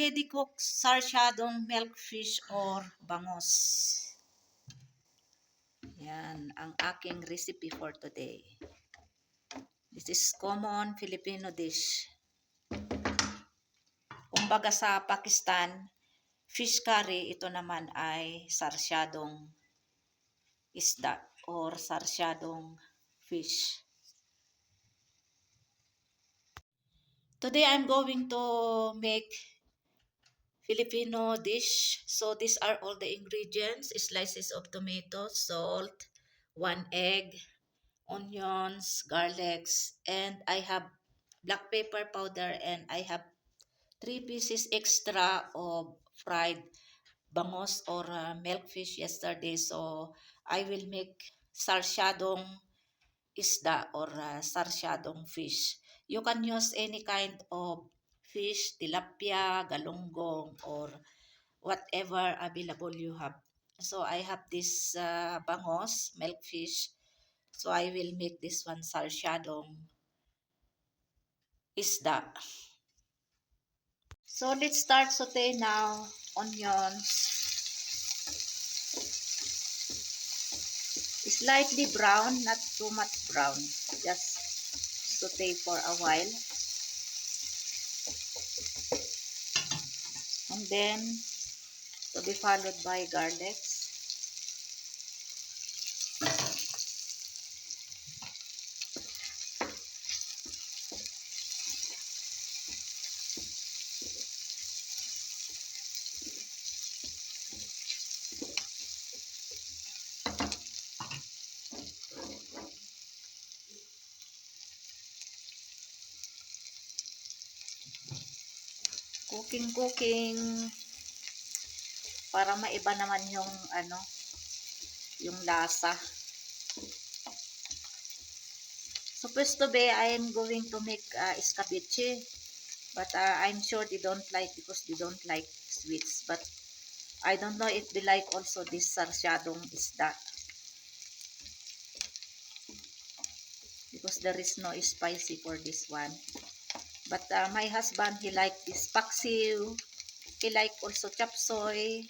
already cooked sarsyadong milk fish or bangos. Yan ang aking recipe for today. This is common Filipino dish. Kumbaga sa Pakistan, fish curry, ito naman ay sarsyadong isda or sarsyadong fish. Today I'm going to make Filipino dish. So these are all the ingredients: slices of tomato, salt, 1 egg, onions, garlics, and I have black pepper powder, and I have 3 pieces extra of fried bangos or milkfish yesterday. So I will make sarsyadong isda or sarsyadong fish. You can use any kind of fish, tilapia, galunggong, or whatever available you have. So I have this bangos, milkfish. So I will make this one sarsyadong isda. So let's start saute now. Onions. Slightly brown, not too much brown. Just saute for a while. And then to be followed by garlic. Cooking para maiba naman yung yung lasa. Supposed to be I am going to make escabeche, but I'm sure they don't like because they don't like sweets. But I don't know if they like also this sarsyadong isda, because there is no spicy for this one. But my husband, he like this paksiw. He like also chop suey.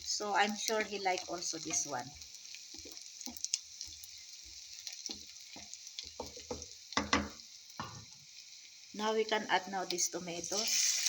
So I'm sure he like also this one. Now we can add now these tomatoes.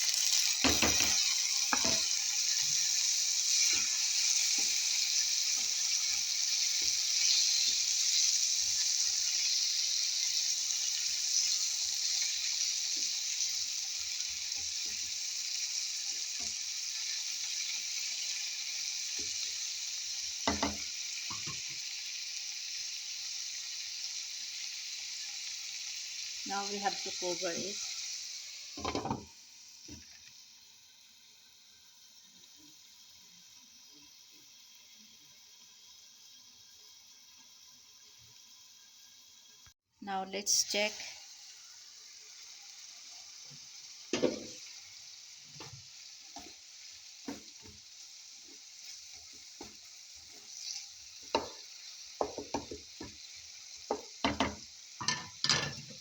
Now we have to cover it. Now let's check.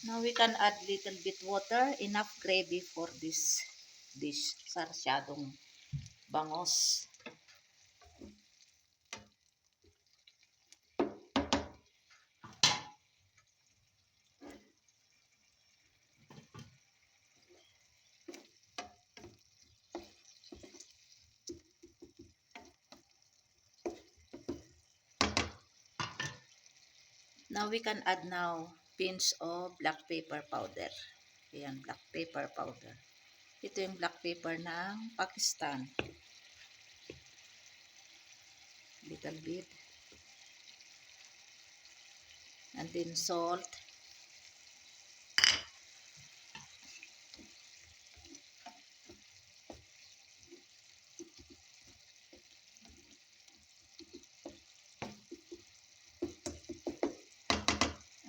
Now we can add little bit water, enough gravy for this dish, sarsyadong bangos. Now we can add now pinch of black pepper powder. Ayan, black pepper powder. Ito yung black pepper ng Pakistan. Little bit. And then salt.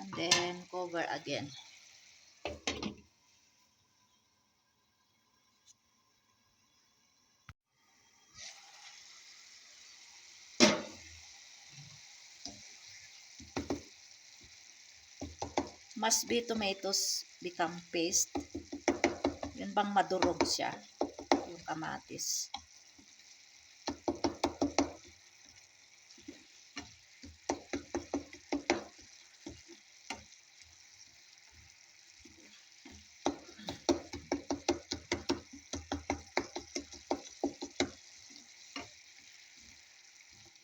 And then cover again. Must be tomatoes become paste. Yun bang madurog siya. Yung kamatis.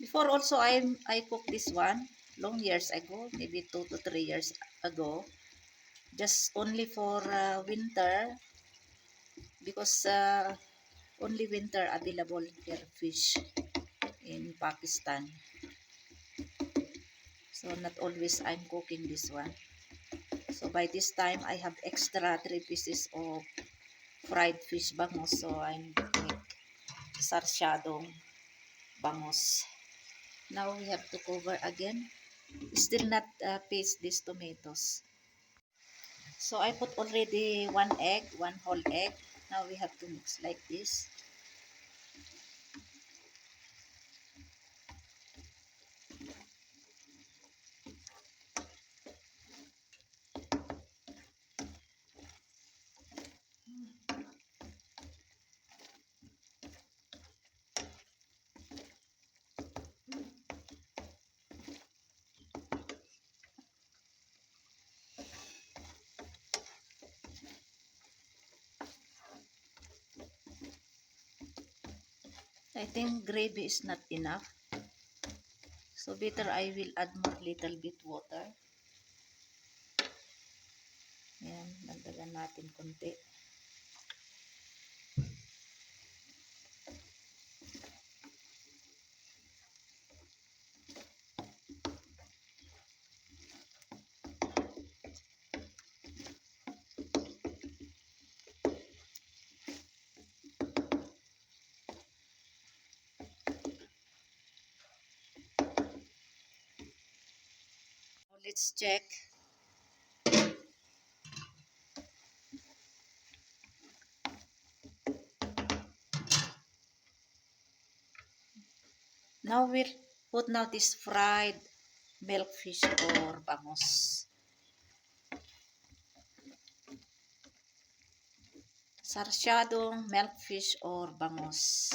Before also I cooked this one long years ago, maybe 2 to 3 years ago, just only for winter, because only winter available here fish in Pakistan. So not always I'm cooking this one. So by this time I have extra 3 pieces of fried fish bangus. So I'm make sarsyadong bangus. Now we have to cover again. Still not paste these tomatoes. So I put already 1 egg, 1 whole egg. Now we have to mix like this. I think gravy is not enough. So better I will add more little bit water. Ayan, dagdagan natin konti. Let's check. Now we'll put now this fried milkfish or bangus. Sarsyadong milkfish or bangus.